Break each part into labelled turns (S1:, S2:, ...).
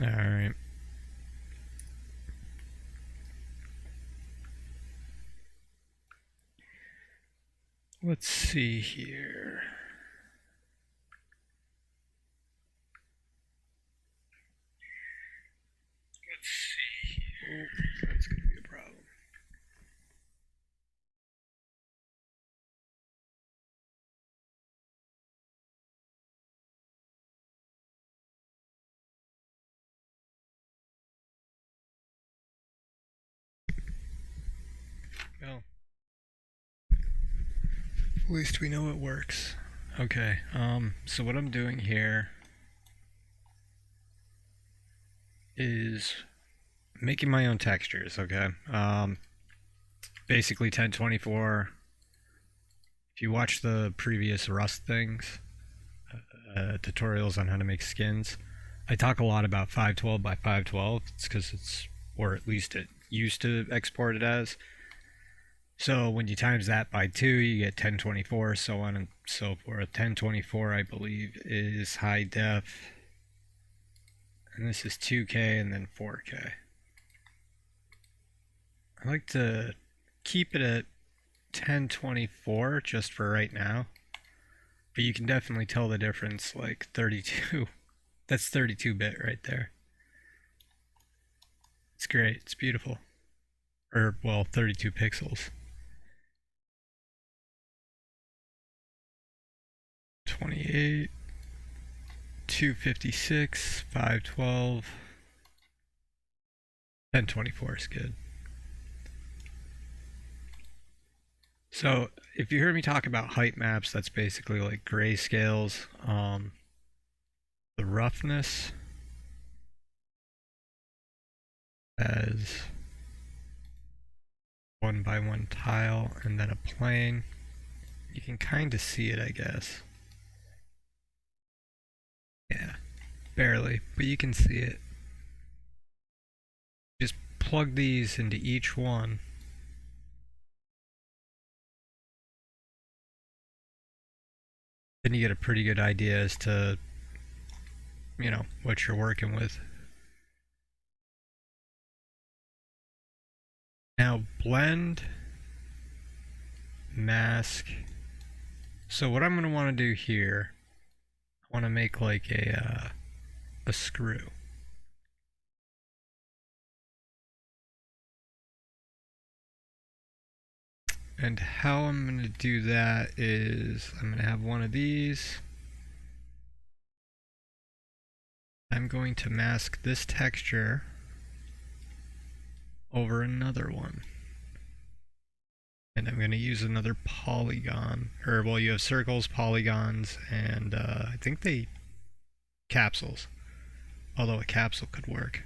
S1: All right. Let's see here. Let's see here. That's going to be a problem. Well, at least we know it works. Okay, so what I'm doing here is making my own textures, okay? Basically 1024. If you watch the previous Rust things, tutorials on how to make skins, I talk a lot about 512 by 512. It's because it's, or at least it used to export it as. So when you times that by 2, you get 1024, so on and so forth. 1024, I believe, is high def. And this is 2K and then 4K. I like to keep it at 1024 just for right now. But you can definitely tell the difference, like 32. That's 32-bit right there. It's great. It's beautiful. Or, well, 32 pixels. 28, 256, 512, 1024 is good. So if you hear me talk about height maps, that's basically like grayscales. The roughness as 1 by 1 tile and then a plane. You can kind of see it, I guess. Yeah, barely, but you can see it. Just plug these into each one. Then you get a pretty good idea as to, what you're working with. Now blend, mask. So what I'm going to want to do here, I want to make like a screw. And how I'm going to do that is I'm going to have one of these. I'm going to mask this texture over another one. And I'm going to use another polygon. Or, well, you have circles, polygons, and I think they capsules. Although a capsule could work.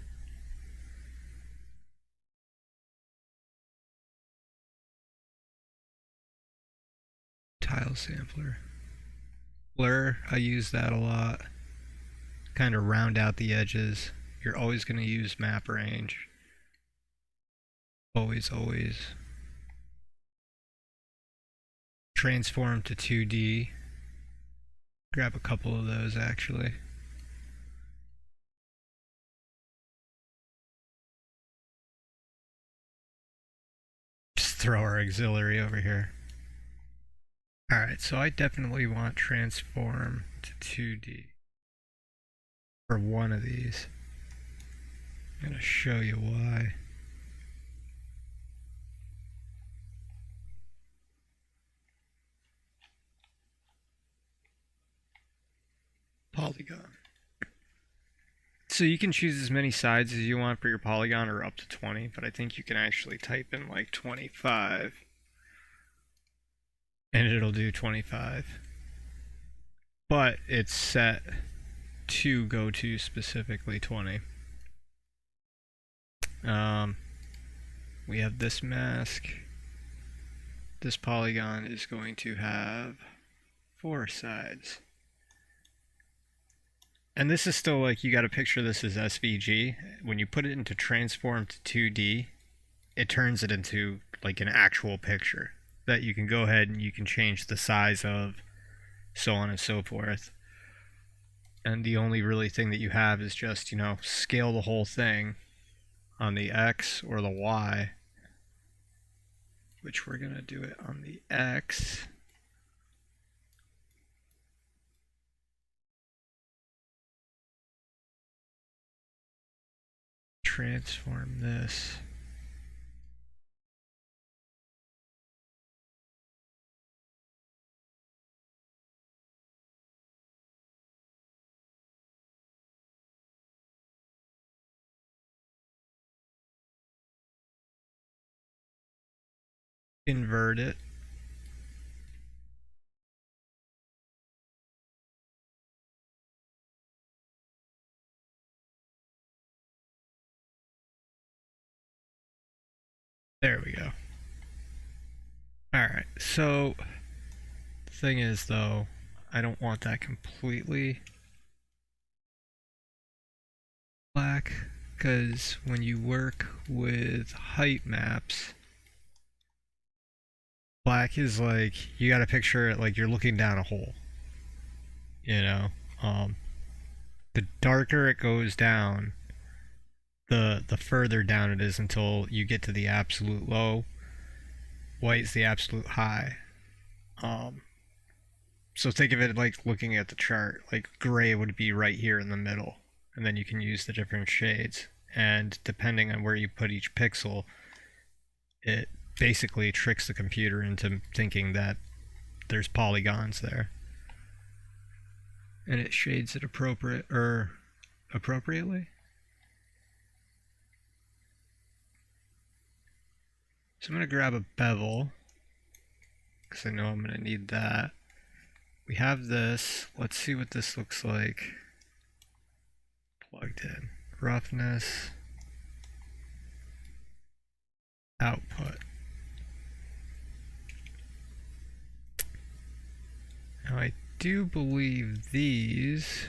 S1: Tile sampler. Blur, I use that a lot. Kind of round out the edges. You're always going to use map range. Always, always. Transform to 2D. Grab a couple of those actually. Just throw our auxiliary over here. Alright, so I definitely want transform to 2D for one of these. I'm going to show you why. Polygon. So you can choose as many sides as you want for your polygon, or up to 20, but I think you can actually type in like 25 and it'll do 25. But it's set to go to specifically 20. We have this mask. This polygon is going to have 4 sides. And this is still like, you got to picture this as SVG. When you put it into transform to 2D, it turns it into like an actual picture that you can go ahead and you can change the size of, so on and so forth. And the only really thing that you have is just, scale the whole thing on the X or the Y, which we're going to do it on the X. Transform this. Invert it. There we go. Alright, so the thing is though, I don't want that completely black, because when you work with height maps, black is like, you gotta picture it like you're looking down a hole. You know? The darker it goes down, the further down it is until you get to the absolute low. White's the absolute high. So think of it like looking at the chart. Like gray would be right here in the middle, and then you can use the different shades. And depending on where you put each pixel, it basically tricks the computer into thinking that there's polygons there, and it shades it appropriately. So I'm going to grab a bevel, because I know I'm going to need that. We have this. Let's see what this looks like plugged in. Roughness. Output. Now I do believe these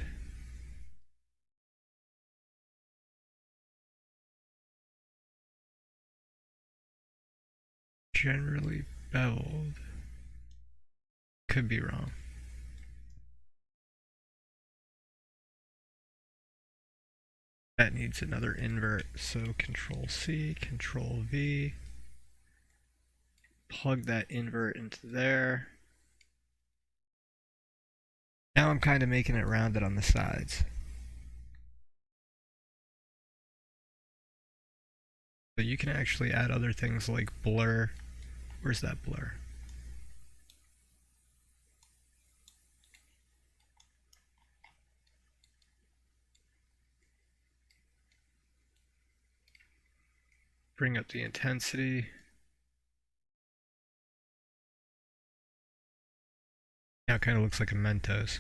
S1: generally beveled. Could be wrong. That needs another invert, so Control C, Control V. Plug that invert into there. Now I'm kind of making it rounded on the sides. So you can actually add other things like blur. Where's that blur? Bring up the intensity. Now it kind of looks like a Mentos.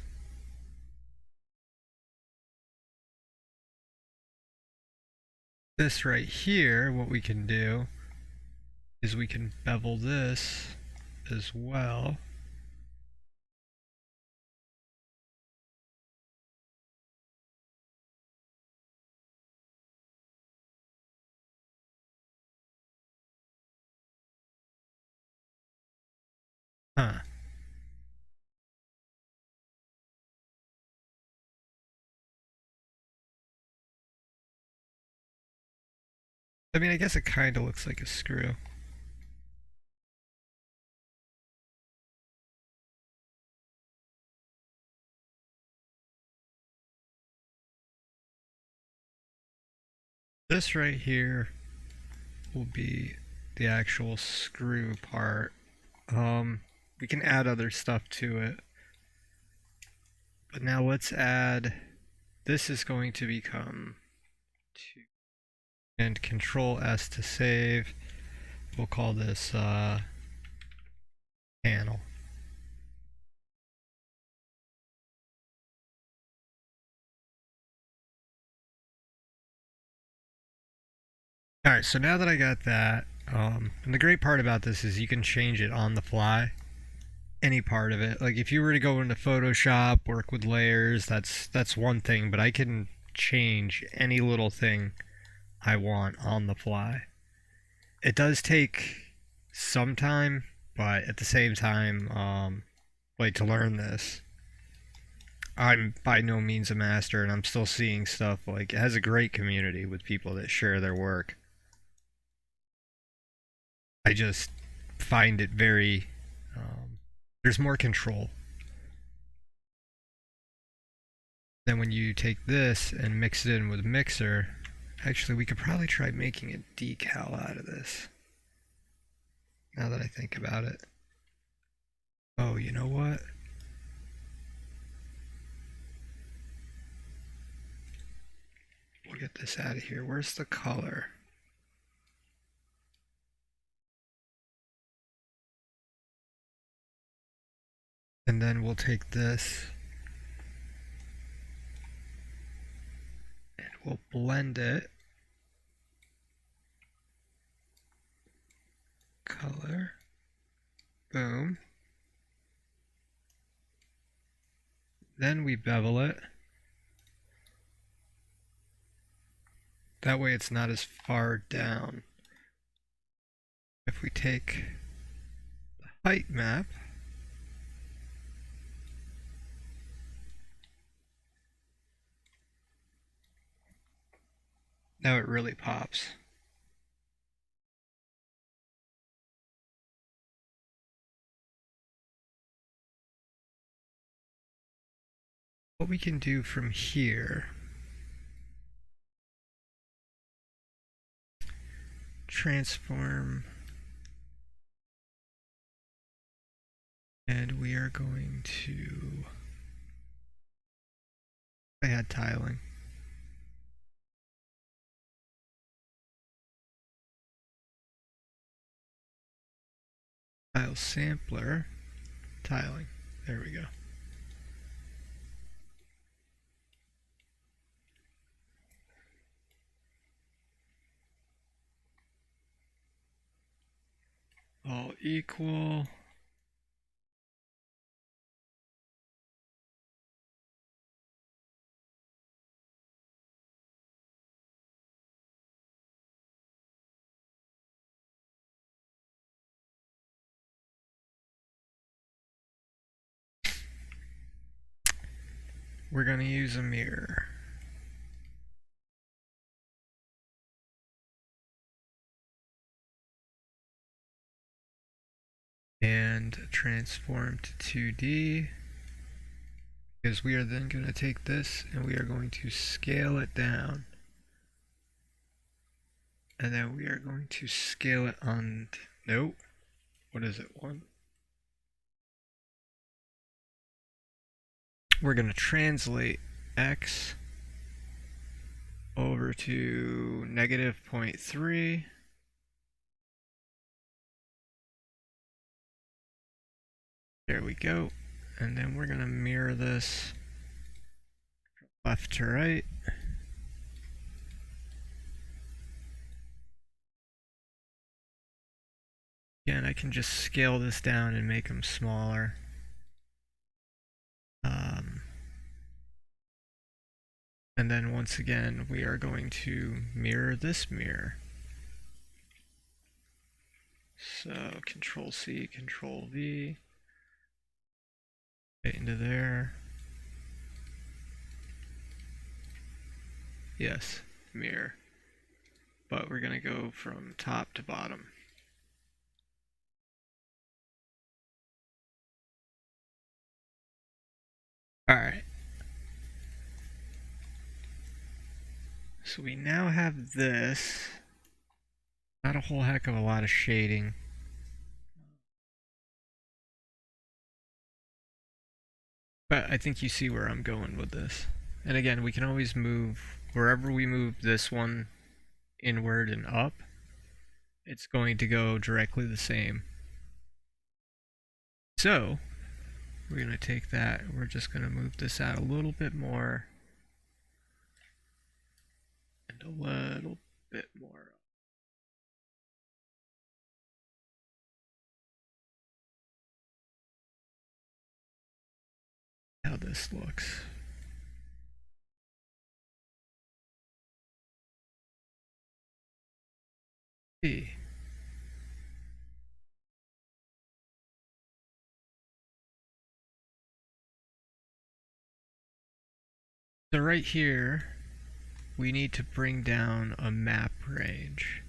S1: This right here, what we can do is we can bevel this as well. Huh. I mean, I guess it kind of looks like a screw. This right here will be the actual screw part. We can add other stuff to it. But now let's add, this is going to become 2. And Control S to save. We'll call this panel. Alright, so now that I got that, and the great part about this is you can change it on the fly. Any part of it. Like if you were to go into Photoshop, work with layers, that's one thing, but I can change any little thing I want on the fly. It does take some time, but at the same time, like to learn this, I'm by no means a master, and I'm still seeing stuff. Like, it has a great community with people that share their work. I just find it very. There's more control. Then when you take this and mix it in with mixer, actually, we could probably try making a decal out of this. Now that I think about it. Oh, you know what? We'll get this out of here. Where's the color? And then we'll take this and we'll blend it. Color. Boom. Then we bevel it. That way it's not as far down. If we take the height map, now it really pops. What we can do from here, transform, and we are going to add tiling. Tile sampler, tiling. There we go. All equal. We're going to use a mirror. And transform to 2D, because we are then going to take this and we are going to scale it down. And then we are going to scale it on, nope, what is it, 1? We're going to translate X over to negative 0.3. There we go. And then we're going to mirror this left to right. Again, I can just scale this down and make them smaller. And then once again, we are going to mirror this mirror. So Control C, Control V, get into there. Yes, mirror. But we're gonna go from top to bottom. Alright. So we now have this. Not a whole heck of a lot of shading. But I think you see where I'm going with this. And again, we can always move, wherever we move this one inward and up, it's going to go directly the same. So, we're going to take that, we're just going to move this out a little bit more. And a little bit more. How this looks. See. So right here, we need to bring down a map range.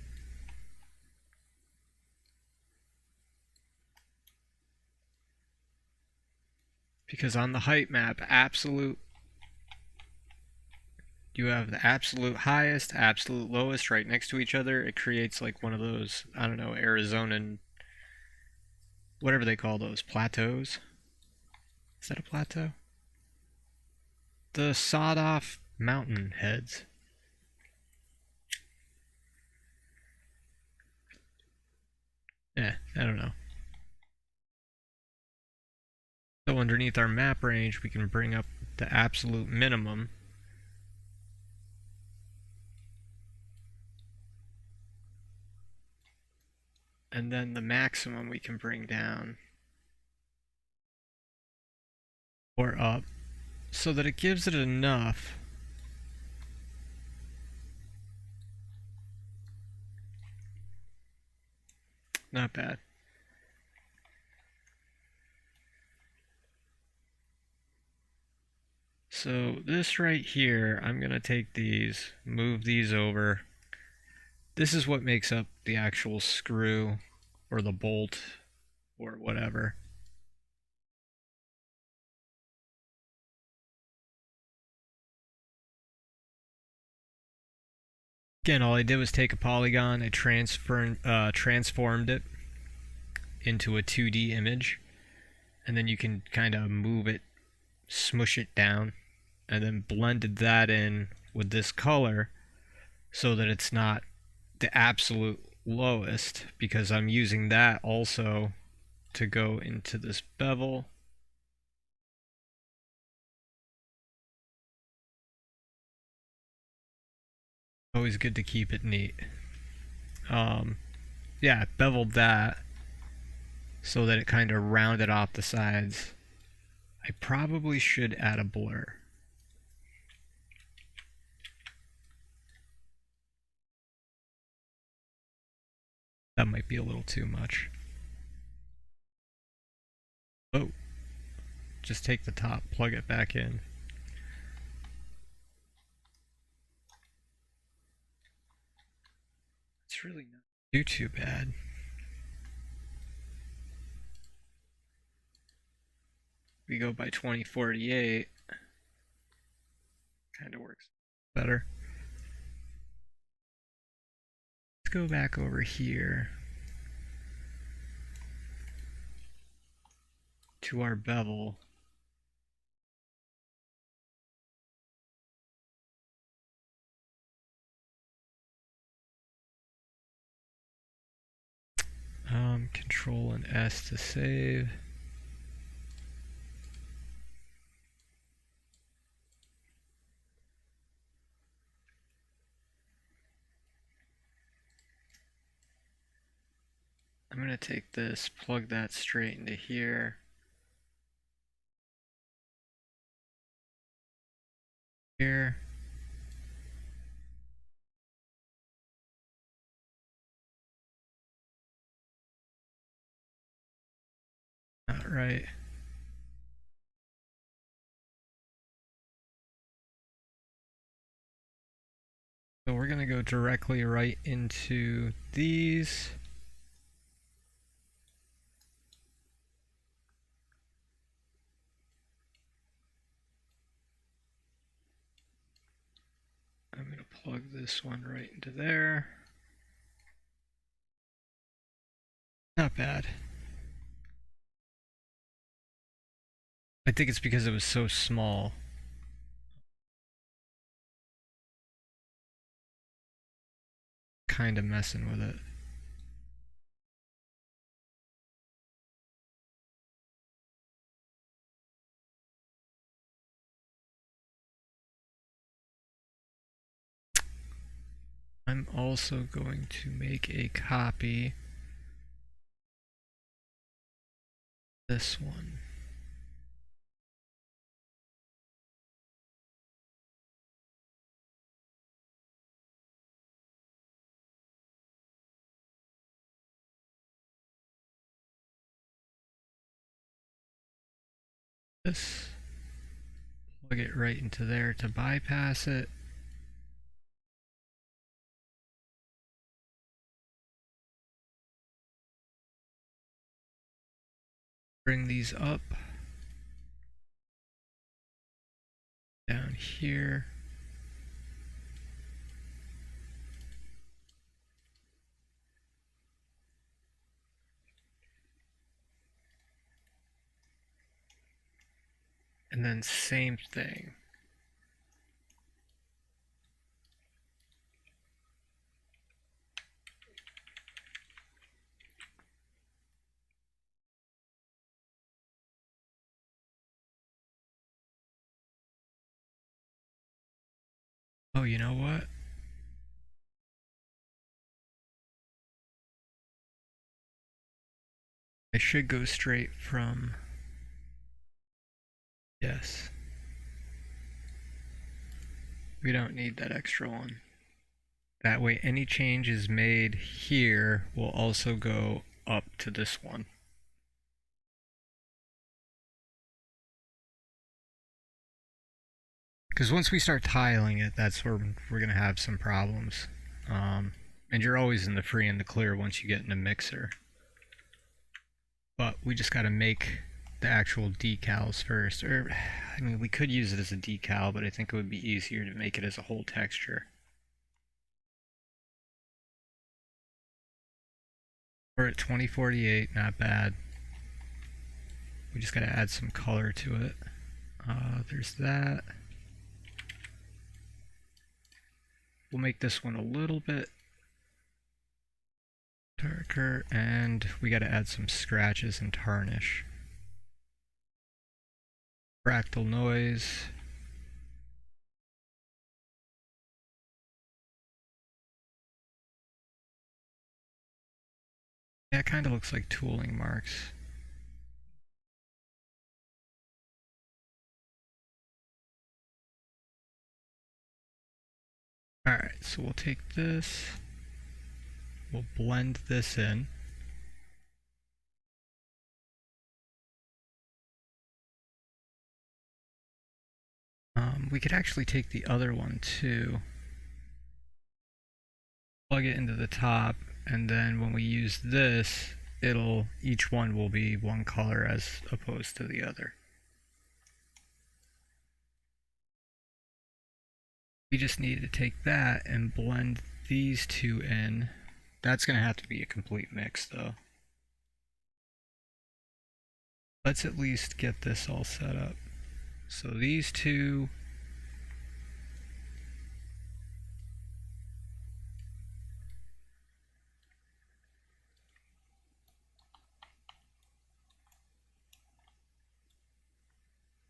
S1: Because on the height map, you have the absolute highest, absolute lowest right next to each other. It creates like one of those, I don't know, Arizonan, whatever they call those, plateaus. Is that a plateau? The sawed off mountain heads. Yeah, I don't know. So underneath our map range, we can bring up the absolute minimum. And then the maximum we can bring down or up so that it gives it enough. Not bad. So this right here, I'm going to take these, move these over. This is what makes up the actual screw or the bolt or whatever. Again, all I did was take a polygon, I transformed it into a 2D image, and then you can kind of move it, smush it down, and then blended that in with this color so that it's not the absolute lowest, because I'm using that also to go into this bevel. Always good to keep it neat. Yeah, beveled that so that it kind of rounded off the sides. I probably should add a blur. That might be a little too much. Oh, just take the top, plug it back in. It's really not too bad. We go by 2048. Kind of works better. Let's go back over here to our bevel. Control and S to save. I'm going to take this, plug that straight into here. Here. Not right. So we're going to go directly right into these. I'm going to plug this one right into there. Not bad. I think it's because it was so small. Kind of messing with it. I'm also going to make a copy. This one. This. Plug it right into there to bypass it. Bring these up. Down here. And then same thing. Oh, you know what? I should go straight from... Yes. We don't need that extra one. That way any changes made here will also go up to this one. Because once we start tiling it, that's where we're going to have some problems. And you're always in the free and the clear once you get in the mixer. But we just got to make the actual decals first. Or, I mean, we could use it as a decal, but I think it would be easier to make it as a whole texture. We're at 2048, not bad. We just got to add some color to it. There's that. We'll make this one a little bit darker, and we got to add some scratches and tarnish. Fractal noise. Yeah, it kind of looks like tooling marks. Alright, so we'll take this, we'll blend this in. We could actually take the other one too, plug it into the top, and then when we use this, each one will be one color as opposed to the other. We just need to take that and blend these two in. That's going to have to be a complete mix though. Let's at least get this all set up. So these two,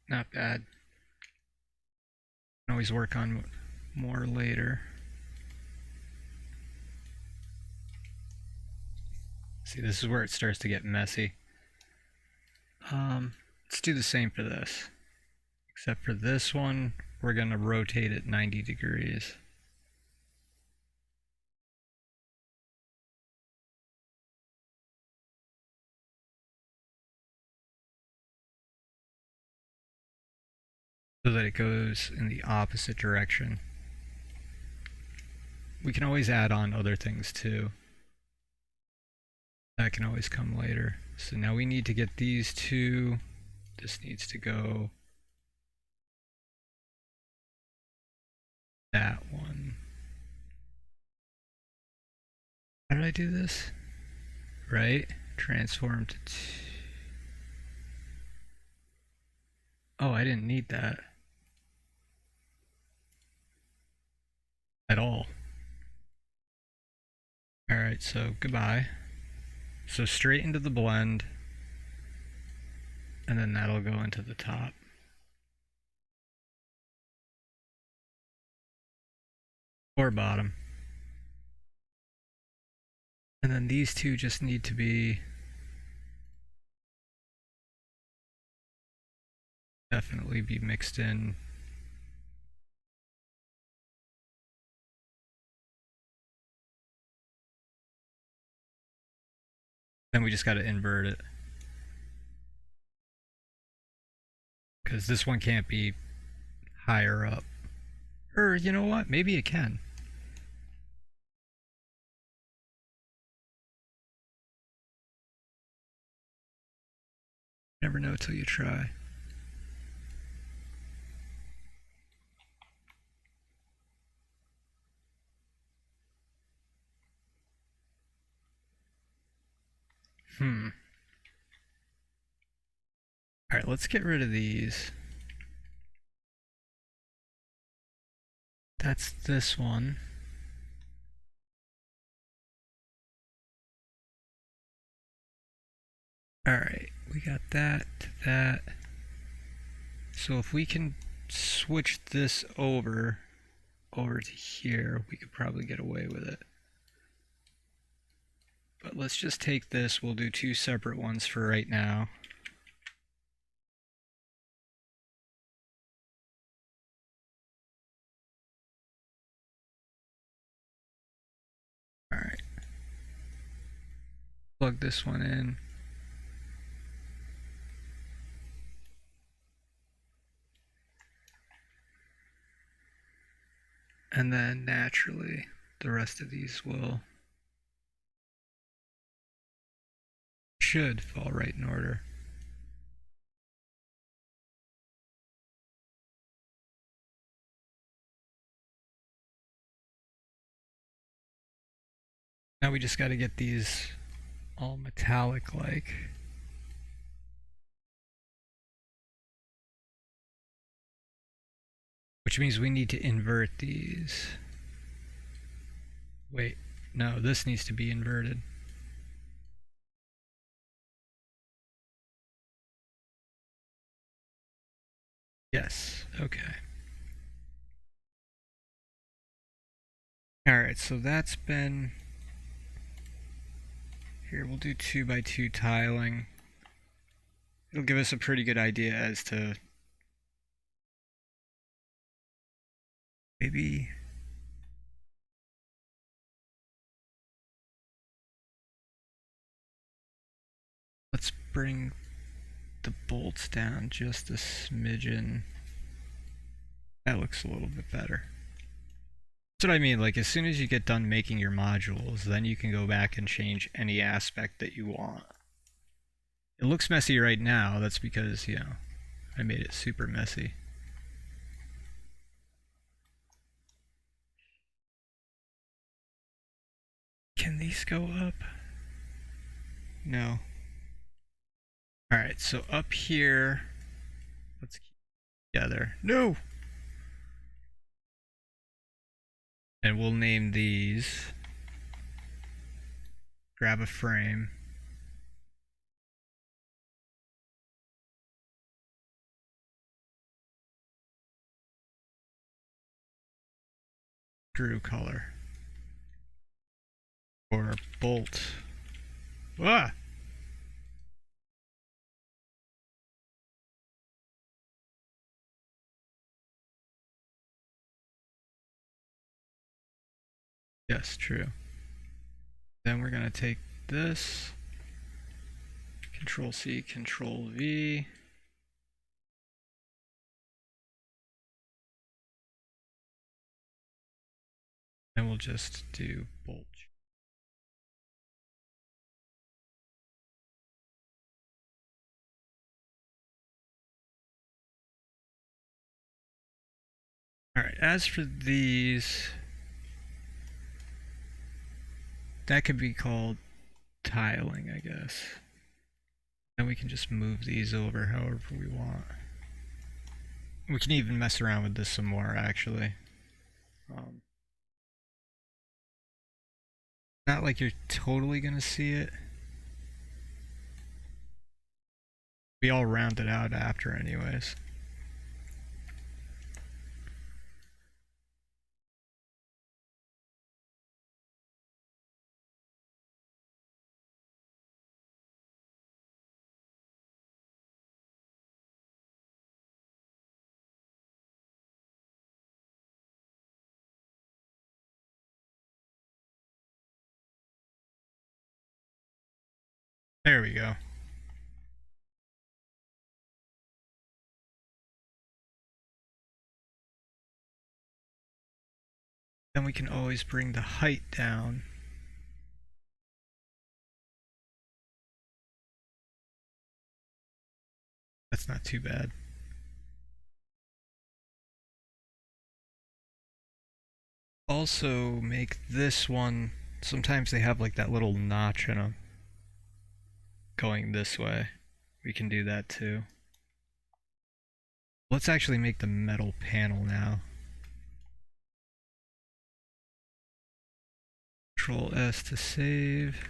S1: not bad. Can always work on more later. See, this is where it starts to get messy. Let's do the same for this. Except for this one, we're going to rotate it 90 degrees. So that it goes in the opposite direction. We can always add on other things too. That can always come later. So now we need to get these two. This needs to go that one. How did I do this? Right? Transform to oh, I didn't need that at all. Alright, so goodbye. So straight into the blend, and then that'll go into the top. Or bottom. And then these two just need to be definitely be mixed in. Then we just got to invert it. Because this one can't be higher up. Or, you know what? Maybe it can. Never know till you try. Hmm. Alright, let's get rid of these. That's this one. Alright, we got that to that. So if we can switch this over to here, we could probably get away with it. But let's just take this. We'll do two separate ones for right now. Alright. Plug this one in. And then naturally, the rest of these should fall right in order. Now we just got to get these all metallic like. Which means we need to invert these. Wait, no, this needs to be inverted. Yes, okay. Alright, so that's been... Here, we'll do 2x2 tiling. It'll give us a pretty good idea as to... Maybe... Let's bring the bolts down just a smidgen. That looks a little bit better. That's what I mean, like as soon as you get done making your modules, then you can go back and change any aspect that you want. It looks messy right now, that's because, you know, I made it super messy. Can these go up? No. Alright, so up here, let's keep it together. No! And we'll name these. Grab a frame. Screw color. Or bolt. Ah! Yes, true. Then we're gonna take this. Control C, Control V. And we'll just do bolt. Alright, as for these, that could be called tiling, I guess. And we can just move these over however we want. We can even mess around with this some more, actually. Not like you're totally gonna see it. We all round it out after anyways. There we go. Then we can always bring the height down. That's not too bad. Also make this one, sometimes they have like that little notch in them going this way. We can do that too. Let's actually make the metal panel now. Control S to save.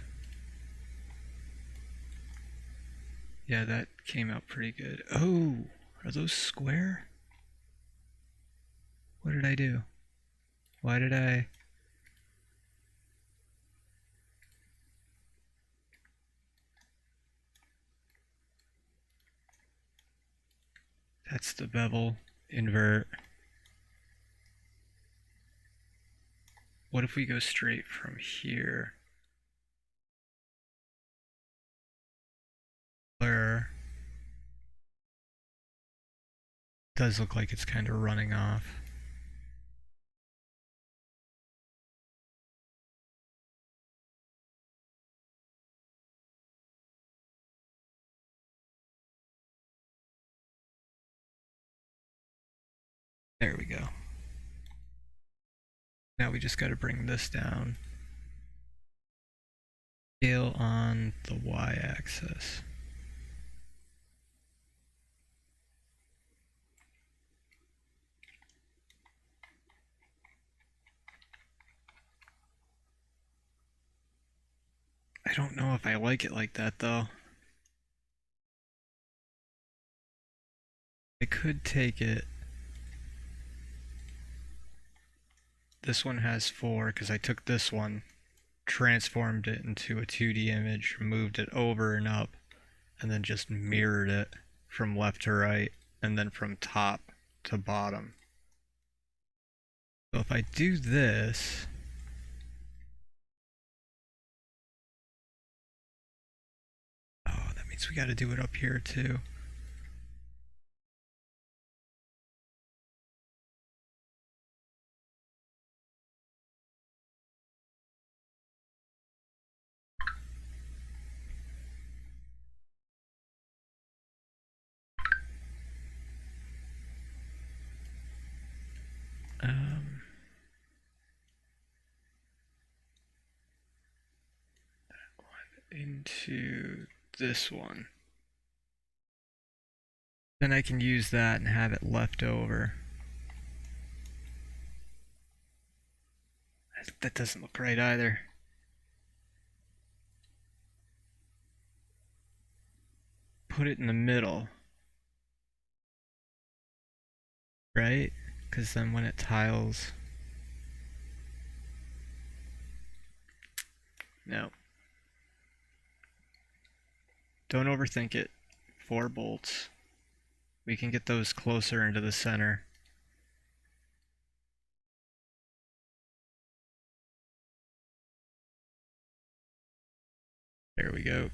S1: Yeah, that came out pretty good. Oh, are those square? What did I do? Why did I... That's the bevel. Invert. What if we go straight from here? Where it does look like it's kind of running off. There we go. Now we just got to bring this down. Scale on the y-axis. I don't know if I like it like that though. I could take it. This one has 4 because I took this one, transformed it into a 2D image, moved it over and up, and then just mirrored it from left to right, and then from top to bottom. So if I do this, oh, that means we got to do it up here too. That one into this one. Then I can use that and have it left over. That doesn't look right either. Put it in the middle. Right? Because then when it tiles... No. Don't overthink it. 4 bolts. We can get those closer into the center. There we go.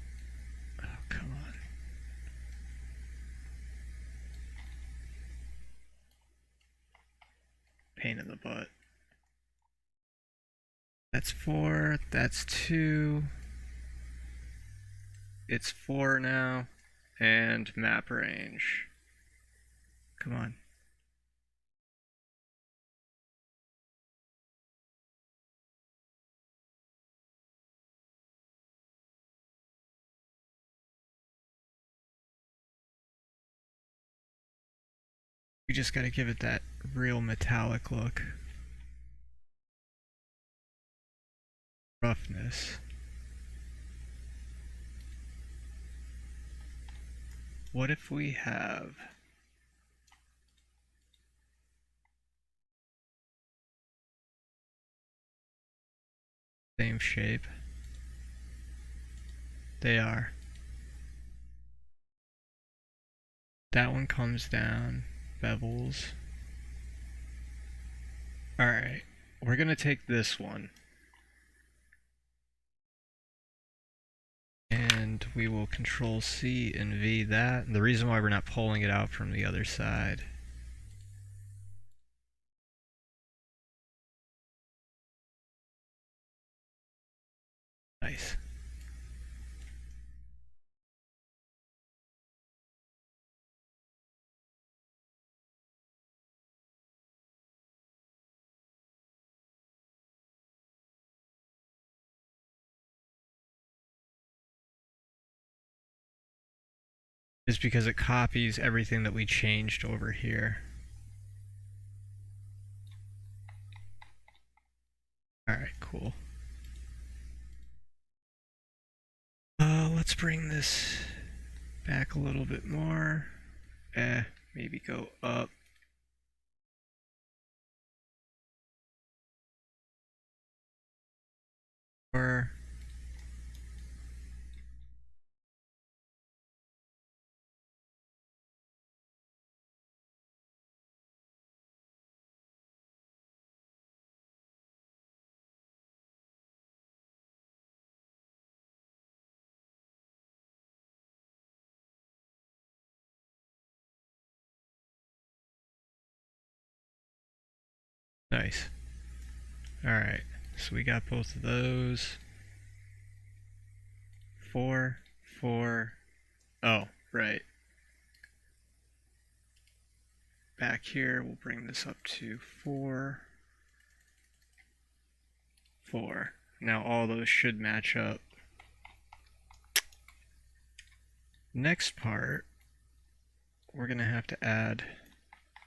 S1: Oh, come on. Pain in the butt. That's 4. That's 2. It's 4 now. And map range. Come on. We just gotta give it that real metallic look. Roughness. What if we have same shape? They are. That one comes down, bevels. Alright, we're gonna take this one. And we will control C and V that. And the reason why we're not pulling it out from the other side Nice. Is because it copies everything that we changed over here. Alright, cool. Let's bring this back a little bit more. Maybe go up. Or nice. Alright, so we got both of those. 4, 4. Oh, right. Back here, we'll bring this up to 4, 4. Now all those should match up. Next part, we're going to have to add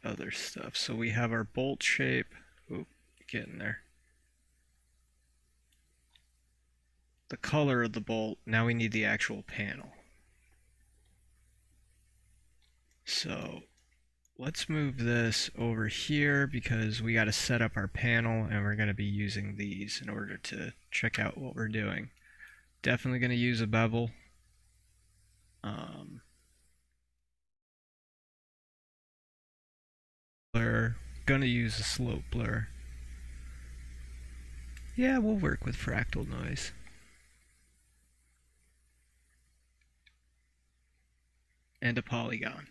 S1: other stuff. So we have our bolt shape. Oop, get in there. The color of the bolt. Now we need the actual panel. So let's move this over here because we got to set up our panel and we're going to be using these in order to check out what we're doing. Definitely going to use a bevel. Blur. Gonna use a slope blur. Yeah, we'll work with fractal noise. And a polygon.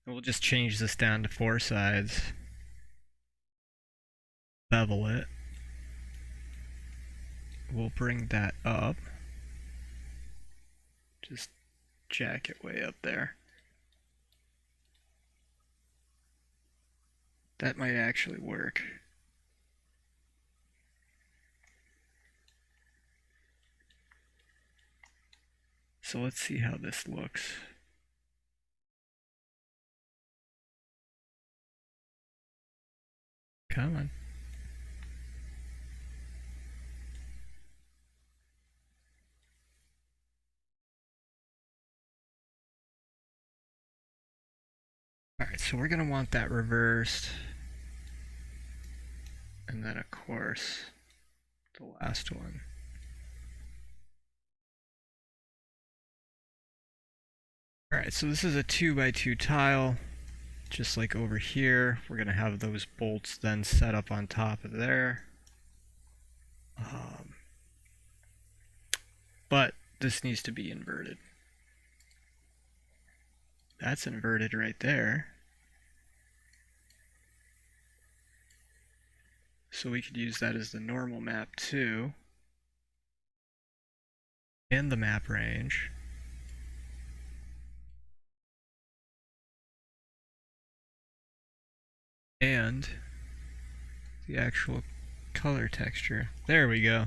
S1: We'll just change this down to 4 sides. Bevel it. We'll bring that up. Just jack it way up there. That might actually work. So let's see how this looks. Come on. Alright, so we're going to want that reversed. And then, of course, the last one. Alright, so this is a 2x2 tile. Just like over here, we're going to have those bolts then set up on top of there. But this needs to be inverted. That's inverted right there. So we could use that as the normal map too. And the map range. And the actual color texture. There we go.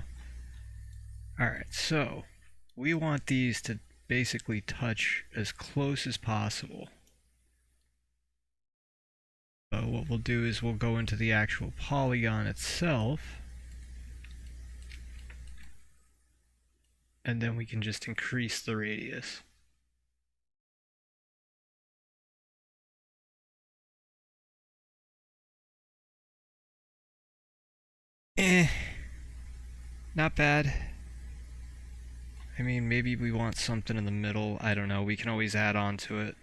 S1: Alright, so we want these to basically touch as close as possible. So what we'll do is we'll go into the actual polygon itself. And then we can just increase the radius. Not bad. I mean, maybe we want something in the middle. I don't know. We can always add on to it.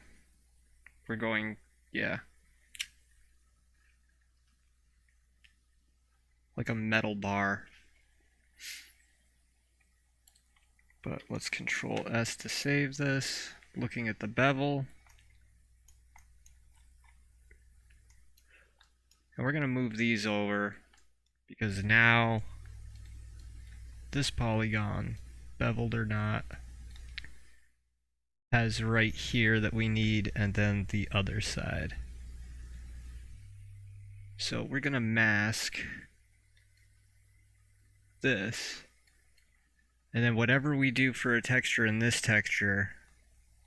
S1: We're going, yeah. Like a metal bar. But let's Control S to save this. Looking at the bevel. And we're going to move these over because now this polygon, beveled or not, has right here that we need, and then the other side. So we're gonna mask this, and then whatever we do for a texture in this texture,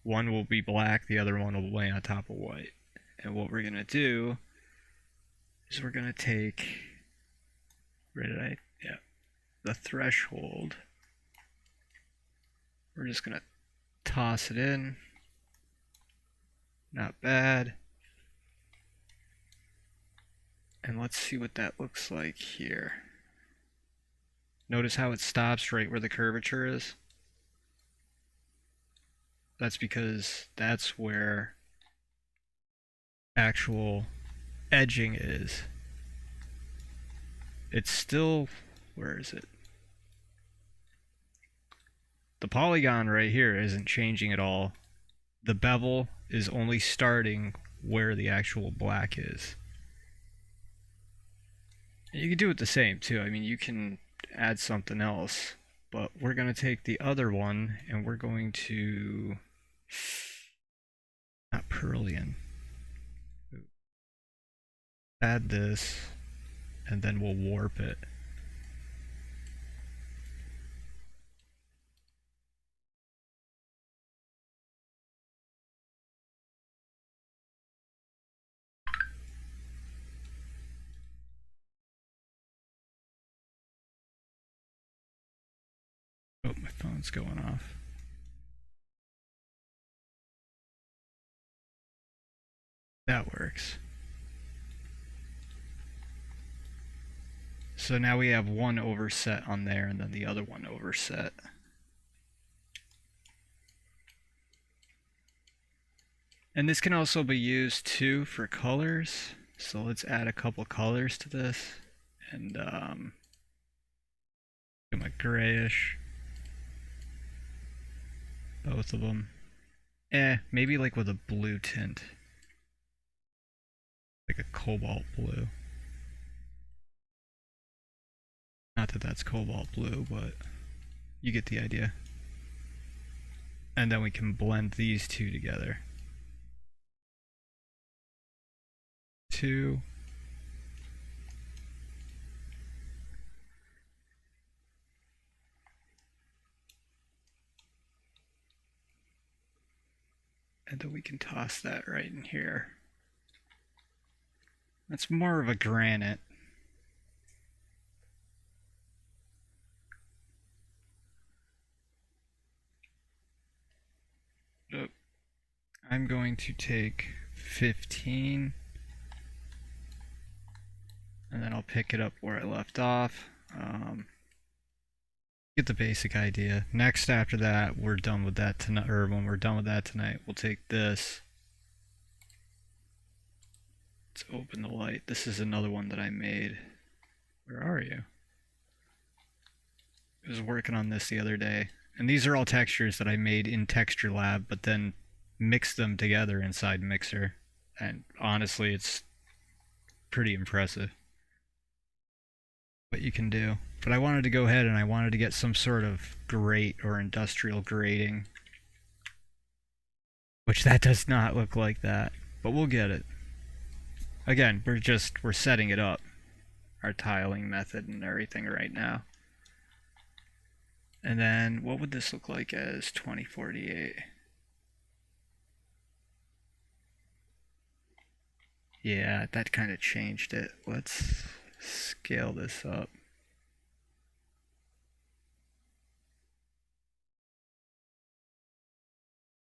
S1: one will be black, the other one will lay on top of white. And what we're gonna do is we're gonna take, the threshold. We're just gonna toss it in. Not bad. And let's see what that looks like here. Notice how it stops right where the curvature is? That's because that's where actual edging is. It's still, where is it? The polygon right here isn't changing at all. The bevel is only starting where the actual black is. And you can do it the same too. I mean, you can add something else, but we're going to take the other one and we're going to, not Perlian, add this, and then we'll warp it. Oh, my phone's going off. That works. So now we have one overset on there and then the other one overset. And this can also be used too for colors. So let's add a couple colors to this and do a grayish. Both of them. Maybe like with a blue tint. Like a cobalt blue. Not that that's cobalt blue, but you get the idea. And then we can blend these two together. Two. And then we can toss that right in here. That's more of a granite. So I'm going to take 15 and then I'll pick it up where I left off. Get the basic idea. Next, after that, we're done with that tonight, or when we're done with that tonight, we'll take this. Let's open the light. This is another one that I made. Where are you? I was working on this the other day. And these are all textures that I made in Texture Lab, but then mixed them together inside Mixer. And honestly, it's pretty impressive what you can do. But I wanted to go ahead and I wanted to get some sort of grate or industrial grating. Which that does not look like that. But we'll get it. Again, we're setting it up. Our tiling method and everything right now. And then what would this look like as 2048? Yeah, that kind of changed it. Let's scale this up.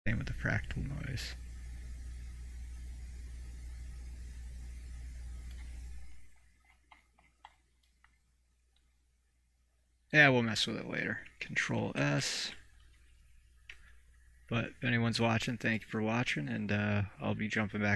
S1: Same with the fractal noise. Yeah, we'll mess with it later. Control S. But if anyone's watching, thank you for watching, and I'll be jumping back